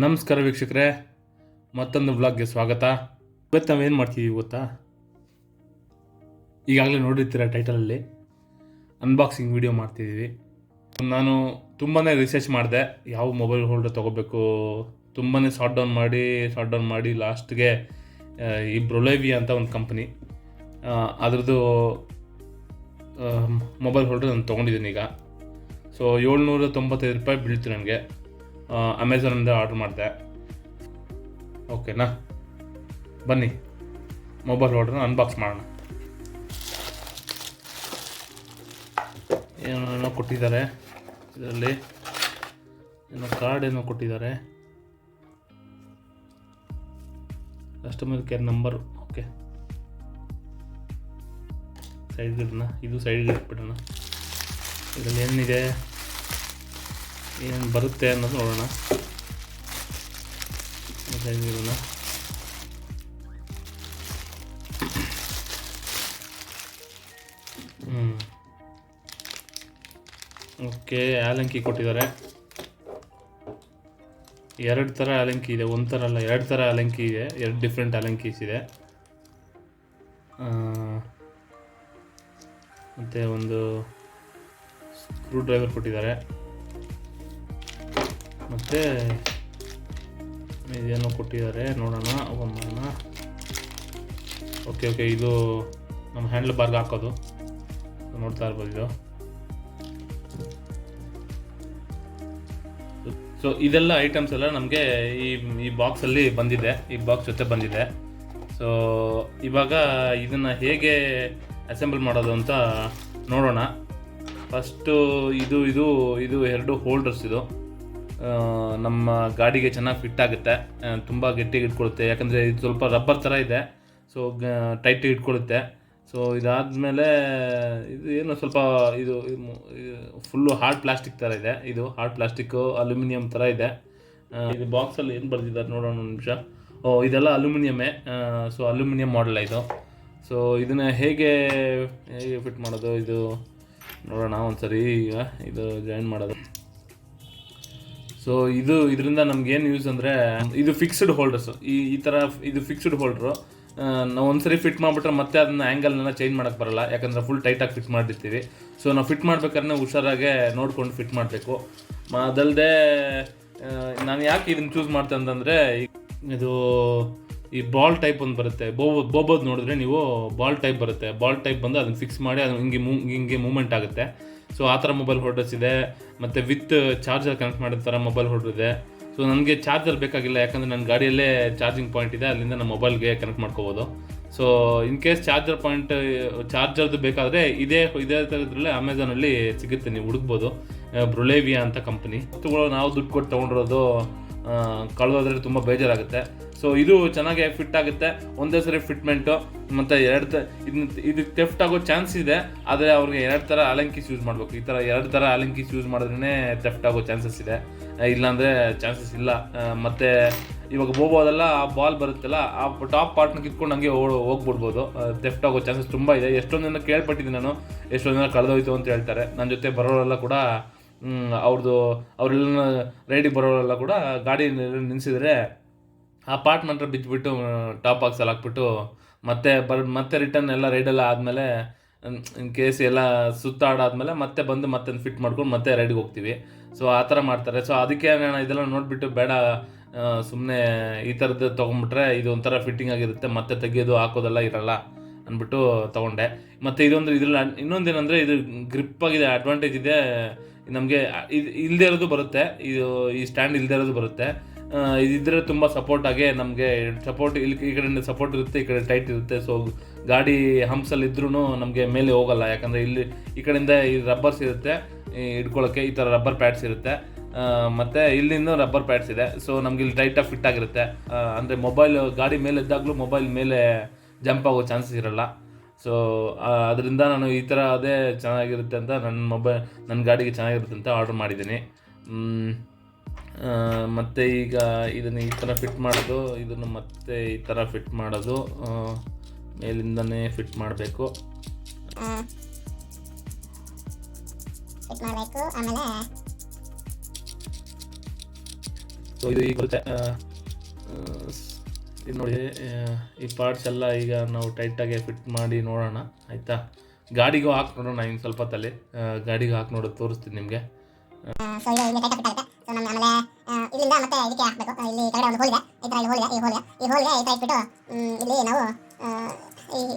ನಮಸ್ಕಾರ ವೀಕ್ಷಕರೇ, ಮತ್ತೊಂದು ವ್ಲಾಗ್ಗೆ ಸ್ವಾಗತ. ಇವತ್ತು ನಾವೇನು ಮಾಡ್ತೀವಿ ಗೊತ್ತಾ? ಈಗಾಗಲೇ ನೋಡಿರ್ತೀರ ಟೈಟಲಲ್ಲಿ ಅನ್ಬಾಕ್ಸಿಂಗ್ ವಿಡಿಯೋ ಮಾಡ್ತಿದ್ದೀವಿ. ನಾನು ತುಂಬಾ ರಿಸರ್ಚ್ ಮಾಡಿದೆ, ಯಾವ ಮೊಬೈಲ್ ಹೋಲ್ಡರ್ ತೊಗೋಬೇಕು. ತುಂಬಾ ಶಾರ್ಟ್ ಡೌನ್ ಮಾಡಿ ಲಾಸ್ಟ್ಗೆ ಈ ಬ್ರೊಲೇವಿಯಾ ಅಂತ ಒಂದು ಕಂಪನಿ, ಅದರದ್ದು ಮೊಬೈಲ್ ಹೋಲ್ಡರ್ ನಾನು ತೊಗೊಂಡಿದ್ದೀನಿ ಈಗ. ಸೊ $795 ಬೀಳ್ತು ನನಗೆ. ಅಮೆಝಾನಿಂದ ಆರ್ಡ್ರ್ ಮಾಡಿದೆ. ಓಕೆನಾ, ಬನ್ನಿ ಮೊಬೈಲ್ ಹೋಲ್ಡರ್ನ ಅನ್ಬಾಕ್ಸ್ ಮಾಡೋಣ. ಏನೋ ಕೊಟ್ಟಿದ್ದಾರೆ ಇದರಲ್ಲಿ, ಏನೋ ಕಾರ್ಡ್ ಏನೋ ಕೊಟ್ಟಿದ್ದಾರೆ, ಕಸ್ಟಮರ್ ಕೇರ್ ನಂಬರ್. ಓಕೆ, ಸೈಡ್ಗಿಡೋಣ, ಇದು ಸೈಡ್ಗೆ ಇಟ್ಬಿಡೋಣ. ಇದರಲ್ಲಿ ಏನಿದೆ, ಏನು ಬರುತ್ತೆ ಅನ್ನೋದು ನೋಡೋಣ. ಸೈಡ್ಗಿಡೋಣ. ಓಕೆ, ಆಲಂಕಿ ಕೊಟ್ಟಿದ್ದಾರೆ. 2 ಥರ ಆಲಂಕಿ ಇದೆ, ಒಂದು ಥರ ಅಲ್ಲ, 2 ಥರ ಆಲಂಕಿ ಇದೆ. 2 ಡಿಫ್ರೆಂಟ್ ಆಲಂಕೀಸ್ ಇದೆ. ಮತ್ತು ಒಂದು ಸ್ಕ್ರೂ ಡ್ರೈವರ್ ಕೊಟ್ಟಿದ್ದಾರೆ. ಮತ್ತು ಇದೇನೋ ಕೊಟ್ಟಿದ್ದಾರೆ, ನೋಡೋಣ, ಓಪನ್ ಮಾಡೋಣ. ಓಕೆ, ಇದು ನಮ್ಮ ಹ್ಯಾಂಡಲ್ ಬಾರ್ಗೆ ಹಾಕೋದು, ನೋಡ್ತಾ ಇರ್ಬೋದು ಇದು. ಸೊ ಇದೆಲ್ಲ ಐಟಮ್ಸ್ ಎಲ್ಲ ನಮಗೆ ಈ ಬಾಕ್ಸಲ್ಲಿ ಬಂದಿದೆ, ಈ ಬಾಕ್ಸ್ ಜೊತೆ ಬಂದಿದೆ. ಸೊ ಇವಾಗ ಇದನ್ನು ಹೇಗೆ ಅಸೆಂಬಲ್ ಮಾಡೋದು ಅಂತ ನೋಡೋಣ. ಫಸ್ಟು ಇದು 2 ಹೋಲ್ಡರ್ಸ್. ಇದು ನಮ್ಮ ಗಾಡಿಗೆ ಚೆನ್ನಾಗಿ ಫಿಟ್ ಆಗುತ್ತೆ, ತುಂಬ ಗಟ್ಟಿಗೆ ಇಟ್ಕೊಳ್ಳುತ್ತೆ. ಯಾಕಂದರೆ ಇದು ಸ್ವಲ್ಪ ರಬ್ಬರ್ ಥರ ಇದೆ, ಸೊ ಟೈಟಿಗೆ ಇಟ್ಕೊಳ್ಳುತ್ತೆ. ಸೊ ಇದಾದಮೇಲೆ ಇದು ಏನು ಸ್ವಲ್ಪ ಇದು ಫುಲ್ಲು ಹಾರ್ಡ್ ಪ್ಲಾಸ್ಟಿಕ್ ಥರ ಇದೆ. ಇದು ಹಾರ್ಡ್ ಪ್ಲಾಸ್ಟಿಕ್ಕು, ಅಲ್ಯೂಮಿನಿಯಂ ಥರ ಇದೆ. ಇದು ಬಾಕ್ಸಲ್ಲಿ ಏನು ಬರೆದಿದ್ದಾರೆ ನೋಡೋಣ ಒಂದು ನಿಮಿಷ. ಇದೆಲ್ಲ ಅಲ್ಯೂಮಿನಿಯಮೇ. ಸೊ ಅಲ್ಯೂಮಿನಿಯಂ ಮಾಡಲ್ ಇದು. ಸೊ ಇದನ್ನು ಹೇಗೆ ಫಿಟ್ ಮಾಡೋದು ಇದು ನೋಡೋಣ ಒಂದ್ಸರಿ. ಈಗ ಇದು ಜಾಯಿನ್ ಮಾಡೋದು. ಸೊ ಇದರಿಂದ ನಮ್ಗೇನು ಯೂಸ್ ಅಂದರೆ, ಇದು ಫಿಕ್ಸ್ಡ್ ಹೋಲ್ಡರ್ಸು. ಈ ಥರ ಇದು ಫಿಕ್ಸ್ಡ್ ಹೋಲ್ಡ್ರು. ನಾವು ಒಂದ್ಸರಿ ಫಿಟ್ ಮಾಡಿಬಿಟ್ರೆ ಮತ್ತೆ ಅದನ್ನ ಆ್ಯಂಗಲ್ನೆಲ್ಲ ಚೇಂಜ್ ಮಾಡೋಕ್ಕೆ ಬರೋಲ್ಲ, ಯಾಕಂದರೆ ಫುಲ್ ಟೈಟಾಗಿ ಫಿಟ್ ಮಾಡಿರ್ತೀವಿ. ಸೊ ನಾವು ಫಿಟ್ ಮಾಡ್ಬೇಕಾದ್ರೆ ಹುಷಾರಾಗೆ ನೋಡ್ಕೊಂಡು ಫಿಟ್ ಮಾಡಬೇಕು. ಅದಲ್ಲದೆ ನಾನು ಯಾಕೆ ಇದನ್ನು ಚೂಸ್ ಮಾಡ್ತೆ ಅಂತಂದರೆ, ಇದು ಈ ಬಾಲ್ ಟೈಪ್ ಒಂದು ಬರುತ್ತೆ, ಬೋಬೋದು ನೋಡಿದ್ರೆ ನೀವು ಬಾಲ್ ಟೈಪ್ ಬರುತ್ತೆ. ಬಾಲ್ ಟೈಪ್ ಬಂದು ಅದನ್ನು ಫಿಕ್ಸ್ ಮಾಡಿ ಅದು ಹಿಂಗೆ ಮೂವ್ಮೆಂಟ್ ಆಗುತ್ತೆ. ಸೊ ಆ ಥರ ಮೊಬೈಲ್ ಹೋಲ್ಡರ್ಸ್ ಇದೆ. ಮತ್ತು ವಿತ್ ಚಾರ್ಜರ್ ಕನೆಕ್ಟ್ ಮಾಡೋ ಥರ ಮೊಬೈಲ್ ಹೋಲ್ಡರ್ ಇದೆ. ಸೊ ನನಗೆ ಚಾರ್ಜರ್ ಬೇಕಾಗಿಲ್ಲ, ಯಾಕಂದರೆ ನನ್ನ ಗಾಡಿಯಲ್ಲೇ ಚಾರ್ಜಿಂಗ್ ಪಾಯಿಂಟ್ ಇದೆ, ಅಲ್ಲಿಂದ ನಮ್ಮ ಮೊಬೈಲ್ಗೆ ಕನೆಕ್ಟ್ ಮಾಡ್ಕೋಬೋದು. ಸೊ ಇನ್ ಕೇಸ್ ಚಾರ್ಜರ್ದು ಬೇಕಾದರೆ ಇದೇ ಥರದ್ರಲ್ಲೇ ಅಮೆಝಾನಲ್ಲಿ ಸಿಗುತ್ತೆ, ನೀವು ಹುಡುಕ್ಬೋದು. ಬ್ರೊಲೇವಿಯಾ ಅಂತ ಕಂಪ್ನಿ. ವಸ್ತುಗಳು ನಾವು ದುಡ್ಡು ಕೊಟ್ಟು ತೊಗೊಂಡಿರೋದು ಕಳೆದೋದ್ರೆ ತುಂಬ ಬೇಜಾರಾಗುತ್ತೆ. ಸೊ ಇದು ಚೆನ್ನಾಗಿ ಫಿಟ್ ಆಗುತ್ತೆ, ಒಂದೇ ಸರಿ ಫಿಟ್ಮೆಂಟು. ಮತ್ತು ಇದು ಥೆಫ್ಟ್ ಆಗೋ ಚಾನ್ಸ್ ಇದೆ, ಆದರೆ ಅವ್ರಿಗೆ 2 ಥರ ಆಲಂಕೀಸ್ ಯೂಸ್ ಮಾಡಬೇಕು. ಈ ಥರ 2 ಥರ ಆಲಂಕೀಸ್ ಯೂಸ್ ಮಾಡಿದ್ರೇ ಥೆಫ್ಟ್ ಆಗೋ ಚಾನ್ಸಸ್ ಇದೆ, ಇಲ್ಲಾಂದರೆ ಚಾನ್ಸಸ್ ಇಲ್ಲ. ಮತ್ತು ಇವಾಗ ಬೋಬೋದೆಲ್ಲ ಆ ಬಾಲ್ ಬರುತ್ತಲ್ಲ, ಆ ಟಾಪ್ ಪಾರ್ಟ್ನ ಕಿತ್ಕೊಂಡು ಹಂಗೆ ಹೋಗ್ಬಿಡ್ಬೋದು. ಥೆಫ್ಟ್ ಆಗೋ ಚಾನ್ಸಸ್ ತುಂಬ ಇದೆ. ಎಷ್ಟೊಂದು ಜನ ಕೇಳ್ಪಟ್ಟಿದ್ದೀನಿ ನಾನು, ಎಷ್ಟೊಂದು ಜನ ಕಳೆದೋಯ್ತು ಅಂತ ಹೇಳ್ತಾರೆ. ನನ್ನ ಜೊತೆ ಬರೋರೆಲ್ಲ ಕೂಡ ಅವರೆಲ್ಲ ರೈಡಿಗೆ ಬರೋರೆಲ್ಲ ಕೂಡ ಗಾಡಿ ನಿಲ್ಲಿಸಿದ್ರೆ ಆ ಪಾರ್ಟ್ ನಂತರ ಬಿಚ್ಚಿಬಿಟ್ಟು ಟಾಪ್ ಬಾಕ್ಸಲ್ಲಿ ಹಾಕ್ಬಿಟ್ಟು ಮತ್ತೆ ರಿಟರ್ನ್ ಎಲ್ಲ ರೈಡೆಲ್ಲ ಆದಮೇಲೆ, ಇನ್ ಕೇಸ್ ಎಲ್ಲ ಸುತ್ತಾಡಾದ್ಮೇಲೆ ಮತ್ತೆ ಫಿಟ್ ಮಾಡ್ಕೊಂಡು ಮತ್ತೆ ರೈಡ್ಗೆ ಹೋಗ್ತೀವಿ. ಸೊ ಆ ಥರ ಮಾಡ್ತಾರೆ. ಸೊ ಅದಕ್ಕೆ ನಾನು ಇದೆಲ್ಲ ನೋಡಿಬಿಟ್ಟು ಬೇಡ, ಸುಮ್ಮನೆ ಈ ಥರದ್ದು ತೊಗೊಂಡ್ಬಿಟ್ರೆ ಇದು ಒಂಥರ ಫಿಟ್ಟಿಂಗ್ ಆಗಿರುತ್ತೆ, ಮತ್ತೆ ತೆಗೆಯೋದು ಹಾಕೋದೆಲ್ಲ ಇರಲ್ಲ ಅಂದ್ಬಿಟ್ಟು ತೊಗೊಂಡೆ. ಮತ್ತು ಇದ್ರಲ್ಲಿ ಇನ್ನೊಂದೇನೆಂದರೆ, ಇದು ಗ್ರಿಪ್ ಆಗಿದೆ, ಅಡ್ವಾಂಟೇಜ್ ಇದೆ ನಮಗೆ. ಇದು ಇಲ್ಲದೇ ಇರೋದು ಬರುತ್ತೆ, ಈ ಸ್ಟ್ಯಾಂಡ್ ಇಲ್ಲದೇ ಇರೋದು ಬರುತ್ತೆ. ಇದಿದ್ರೆ ತುಂಬ ಸಪೋರ್ಟಾಗೆ ನಮಗೆ ಸಪೋರ್ಟ್, ಈ ಕಡೆಯಿಂದ ಸಪೋರ್ಟ್ ಇರುತ್ತೆ, ಈ ಕಡೆ ಟೈಟ್ ಇರುತ್ತೆ. ಸೊ ಗಾಡಿ ಹಂಪ್ಸಲ್ಲಿ ಇದ್ರೂ ನಮಗೆ ಮೇಲೆ ಹೋಗಲ್ಲ, ಯಾಕಂದರೆ ಇಲ್ಲಿ ಈ ಕಡೆಯಿಂದ ಈ ರಬ್ಬರ್ಸ್ ಇರುತ್ತೆ ಹಿಡ್ಕೊಳ್ಳೋಕ್ಕೆ, ಈ ಥರ ರಬ್ಬರ್ ಪ್ಯಾಡ್ಸ್ ಇರುತ್ತೆ. ಮತ್ತು ಇಲ್ಲಿಂದ ರಬ್ಬರ್ ಪ್ಯಾಡ್ಸ್ ಇದೆ. ಸೊ ನಮ್ಗೆ ಇಲ್ಲಿ ಟೈಟಾಗಿ ಫಿಟ್ ಆಗಿರುತ್ತೆ. ಅಂದರೆ ಮೊಬೈಲ್ ಗಾಡಿ ಮೇಲೆ ಇದ್ದಾಗಲೂ ಮೊಬೈಲ್ ಮೇಲೆ ಜಂಪ್ ಆಗೋ ಚಾನ್ಸಸ್ ಇರಲ್ಲ. ಸೊ ಅದರಿಂದ ನಾನು ಈ ಥರ ಅದೇ ಚೆನ್ನಾಗಿರುತ್ತೆ ಅಂತ ನನ್ನ ಗಾಡಿಗೆ ಚೆನ್ನಾಗಿರುತ್ತೆ ಅಂತ ಆರ್ಡ್ರ್ ಮಾಡಿದ್ದೀನಿ. ಮತ್ತು ಈಗ ಇದನ್ನು ಈ ಥರ ಫಿಟ್ ಮಾಡೋದು, ಇದನ್ನು ಮತ್ತೆ ಈ ಥರ ಫಿಟ್ ಮಾಡೋದು, ಮೇಲಿಂದನೇ ಫಿಟ್ ಮಾಡಬೇಕು. ಫಿಟ್ ಮಾಡಬೇಕು. ಆಮೇಲೆ ಸೊ ಇದು ಈಗ ಬರುತ್ತೆ. ಇದು ನೋಡಿ, ಈ ಪಾರ್ಟ್ಸ್ ಎಲ್ಲ ಈಗ ನಾವು ಟೈಟಾಗಿ ಫಿಟ್ ಮಾಡಿ ನೋಡೋಣ ಆಯಿತಾ. ಗಾಡಿಗೂ ಹಾಕಿ ನೋಡೋಣ ಇನ್ನು ಸ್ವಲ್ಪ ಹೊತ್ತಲ್ಲಿ. ಗಾಡಿಗೆ ಹಾಕಿ ನೋಡೋದು ತೋರಿಸ್ತೀನಿ ನಿಮಗೆ. ಸೊ ಇದು ಇಲ್ಲಿ ಟೈಟ್ ಆಗುತ್ತೆ. ಸೊ ನಮ್ಮ ಆಮೇಲೆ ಇಲ್ಲಿಂದ ಮತ್ತೆ ಇದಕ್ಕೆ ಹಾಕಬೇಕು. ಇಲ್ಲಿ ಕೆಳಗಡೆ ಒಂದು ಹೋಲ್ ಇದೆ, ಈ ಥರ ಇಲ್ಲಿ ಹೋಲ್ ಇದೆ. ಈ ಹೋಲ್ಗೆ ಈ ಥರ ಇಟ್ಬಿಟ್ಟು ಇಲ್ಲಿ ನಾವು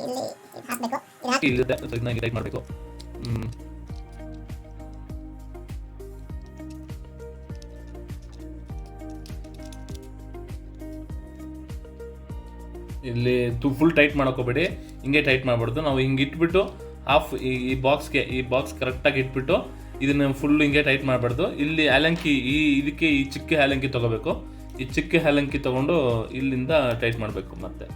ಇಲ್ಲಿ ಹಾಕಬೇಕು. ಇಲ್ಲಿದೆ, ಸೊ ಇದನ್ನ ಟೈಟ್ ಮಾಡಬೇಕು. ಇಲ್ಲಿ ಫುಲ್ ಟೈಟ್ ಮಾಡೋಕೋಬೇಡಿ, ಹಿಂಗೆ ಟೈಟ್ ಮಾಡಬಾರ್ದು. ನಾವು ಹಿಂಗೆ ಇಟ್ಬಿಟ್ಟು ಹಾಫ್ ಈ ಬಾಕ್ಸ್ ಕರೆಕ್ಟಾಗಿ ಇಟ್ಬಿಟ್ಟು ಇದನ್ನು ಫುಲ್ ಹಿಂಗೆ ಟೈಟ್ ಮಾಡಬಾರ್ದು. ಇಲ್ಲಿ ಹ್ಯಾಲಂಕಿ ಇದಕ್ಕೆ ಈ ಚಿಕ್ಕ ಹ್ಯಾಲಂಕಿ ತೊಗೋಬೇಕು. ಈ ಚಿಕ್ಕ ಹ್ಯಾಲಂಕಿ ತೊಗೊಂಡು ಇಲ್ಲಿಂದ ಟೈಟ್ ಮಾಡಬೇಕು. ಮತ್ತೆ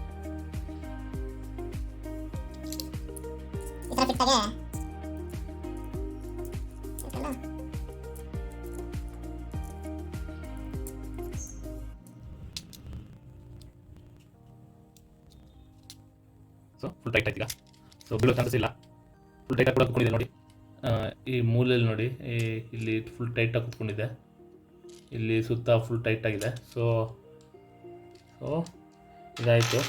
ಸೊ ಫುಲ್ ಟೈಟ್ ಆಯ್ತು ಈಗ. ಸೊ ಬೀಳೋ ಚಾನ್ಸಸ್ ಇಲ್ಲ. ಫುಲ್ ಟೈಟಾಗಿ ಕೂಡ ಕುತ್ಕೊಂಡಿದೆ ನೋಡಿ. ಈ ಮೂಲೆಯಲ್ಲಿ ನೋಡಿ, ಇಲ್ಲಿ ಫುಲ್ ಟೈಟಾಗಿ ಕುತ್ಕೊಂಡಿದೆ. ಇಲ್ಲಿ ಸುತ್ತ ಫುಲ್ ಟೈಟಾಗಿದೆ. ಸೊ ಇದಾಯಿತು.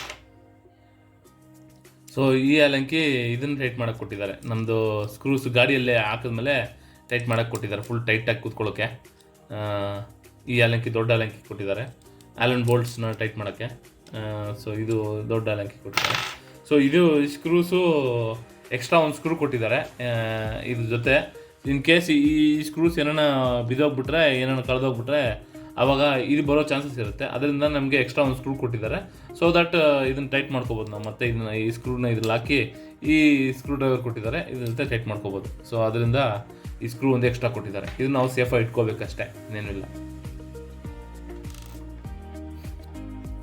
ಸೊ ಈ ಹ್ಯಾಲಂಕಿ ಇದನ್ನು ಟೈಟ್ ಮಾಡೋಕ್ಕೆ ಕೊಟ್ಟಿದ್ದಾರೆ. ನಮ್ಮದು ಸ್ಕ್ರೂಸ್ ಗಾಡಿಯಲ್ಲೇ ಹಾಕಿದ್ಮೇಲೆ ಟೈಟ್ ಮಾಡೋಕ್ಕೆ ಕೊಟ್ಟಿದ್ದಾರೆ, ಫುಲ್ ಟೈಟಾಗಿ ಕೂತ್ಕೊಳ್ಳೋಕ್ಕೆ. ಈ ಹ್ಯಾಲಂಕಿ ದೊಡ್ಡ ಹ್ಯಾಲಂಕಿ ಕೊಟ್ಟಿದ್ದಾರೆ, ಆಲನ್ ಬೋಲ್ಟ್ಸ್ನ ಟೈಟ್ ಮಾಡೋಕ್ಕೆ. ಸೊ ಇದು ದೊಡ್ಡ ಹ್ಯಾಲಂಕಿ ಕೊಟ್ಟಿದ್ದಾರೆ. ಸೊ ಇದು ಸ್ಕ್ರೂಸು ಎಕ್ಸ್ಟ್ರಾ ಒಂದು ಸ್ಕ್ರೂ ಕೊಟ್ಟಿದ್ದಾರೆ ಇದ್ರ ಜೊತೆ. ಇನ್ ಕೇಸ್ ಈ ಸ್ಕ್ರೂಸ್ ಏನಾರ ಬಿದ್ದೋಗ್ಬಿಟ್ರೆ, ಏನಾರ ಕಳೆದೋಗ್ಬಿಟ್ರೆ ಆವಾಗ ಇದು ಬರೋ ಚಾನ್ಸಸ್ ಇರುತ್ತೆ. ಅದರಿಂದ ನಮಗೆ ಎಕ್ಸ್ಟ್ರಾ ಒಂದು ಸ್ಕ್ರೂ ಕೊಟ್ಟಿದ್ದಾರೆ. ಸೊ ದಟ್ ಇದನ್ನು ಟೈಟ್ ಮಾಡ್ಕೋಬೋದು ನಾವು. ಮತ್ತೆ ಇದನ್ನು ಈ ಸ್ಕ್ರೂನ ಇದ್ರಲ್ಲಿ ಹಾಕಿ ಈ ಸ್ಕ್ರೂ ಡ್ರೈವರ್ ಕೊಟ್ಟಿದ್ದಾರೆ, ಇದ್ರ ಜೊತೆ ಟೈಟ್ ಮಾಡ್ಕೋಬೋದು. ಸೊ ಅದರಿಂದ ಈ ಸ್ಕ್ರೂ ಒಂದು ಎಕ್ಸ್ಟ್ರಾ ಕೊಟ್ಟಿದ್ದಾರೆ. ಇದನ್ನು ನಾವು ಸೇಫಾಗಿ ಇಟ್ಕೋಬೇಕಷ್ಟೇ, ಇನ್ನೇನಿಲ್ಲ.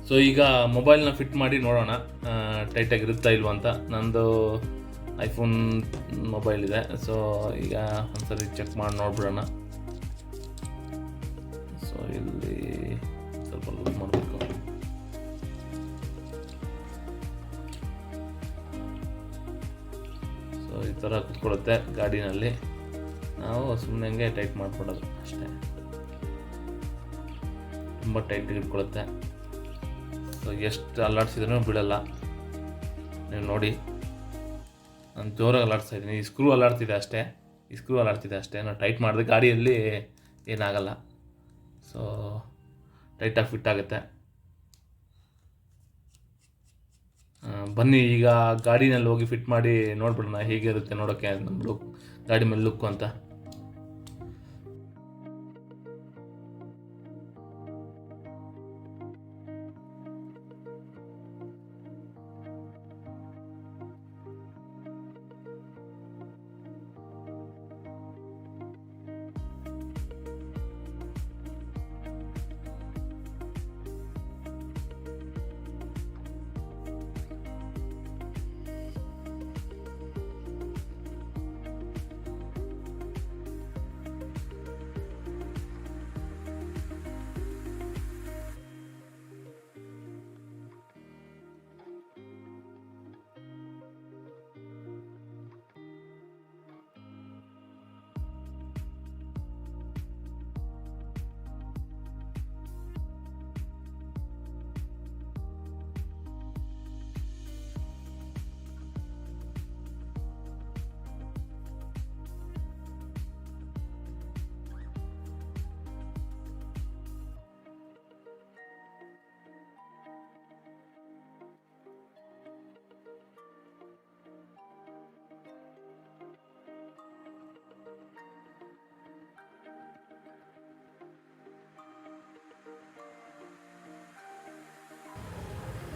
ಸೊ ಈಗ ಮೊಬೈಲ್ನ ಫಿಟ್ ಮಾಡಿ ನೋಡೋಣ ಟೈಟಾಗಿ ಇರುತ್ತಾ ಇಲ್ವಾ ಅಂತ. ನಂದು ಐಫೋನ್ ಮೊಬೈಲ್ ಇದೆ. ಸೊ ಈಗ ಒಂದ್ಸರಿ ಚೆಕ್ ಮಾಡಿ ನೋಡ್ಬಿಡೋಣ. ಸೊ ಇಲ್ಲಿ ಸ್ವಲ್ಪ ಲೂಸ್ ಮಾಡಬೇಕು. ಸೊ ಈ ಥರ ಕುತ್ಕೊಳ್ಳುತ್ತೆ ಗಾಡಿನಲ್ಲಿ. ನಾವು ಸುಮ್ಮನೆ ಹಂಗೆ ಟೈಟ್ ಮಾಡಿಕೊಡೋದು ಅಷ್ಟೇ. ತುಂಬ ಟೈಟಾಗಿ ಇಟ್ಕೊಳ್ಳುತ್ತೆ. ಸೊ ಎಷ್ಟು ಅಲ್ಲಾಡ್ಸಿದ್ರೂ ಬಿಡಲ್ಲ. ನೀವು ನೋಡಿ, ನಾನು ಜೋರಾಗಿ ಅಲ್ಲಾಡ್ಸ್ತಾ ಇದ್ದೀನಿ. ಈ ಸ್ಕ್ರೂ ಅಲ್ಲಾಡ್ತಿದೆ ಅಷ್ಟೇ. ನಾವು ಟೈಟ್ ಮಾಡಿದ್ರೆ ಗಾಡಿಯಲ್ಲಿ ಏನಾಗಲ್ಲ. ಸೊ ಟೈಟಾಗಿ ಫಿಟ್ ಆಗುತ್ತೆ. ಬನ್ನಿ ಈಗ ಗಾಡಿನಲ್ಲಿ ಹೋಗಿ ಫಿಟ್ ಮಾಡಿ ನೋಡ್ಬಿಡೋಣ ಹೇಗಿರುತ್ತೆ ನೋಡೋಕ್ಕೆ ನಮ್ಮ ಲುಕ್, ಗಾಡಿ ಮೇಲೆ ಲುಕ್ಕು ಅಂತ.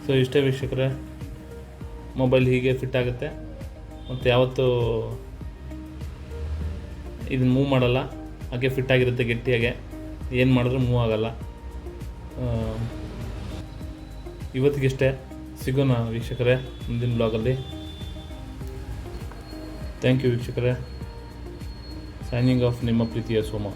ಸೊ ಇಷ್ಟೇ ವೀಕ್ಷಕರೇ, ಮೊಬೈಲ್ ಹೀಗೆ ಫಿಟ್ ಆಗುತ್ತೆ. ಮತ್ತು ಯಾವತ್ತೂ ಇದನ್ನು ಮೂವ್ ಮಾಡಲ್ಲ, ಹಾಗೆ ಫಿಟ್ ಆಗಿರುತ್ತೆ ಗಟ್ಟಿಯಾಗೆ. ಏನು ಮಾಡಿದ್ರೂ ಮೂವ್ ಆಗಲ್ಲ. ಇವತ್ತಿಗಿಷ್ಟೇ, ಸಿಗೋಣ ವೀಕ್ಷಕರೇ ಮುಂದಿನ ಬ್ಲಾಗಲ್ಲಿ. ಥ್ಯಾಂಕ್ ಯು ವೀಕ್ಷಕರೇ. ಸೈನಿಂಗ್ ಆಫ್ ನಿಮ್ಮ ಪ್ರೀತಿಯ ಸೋಮ.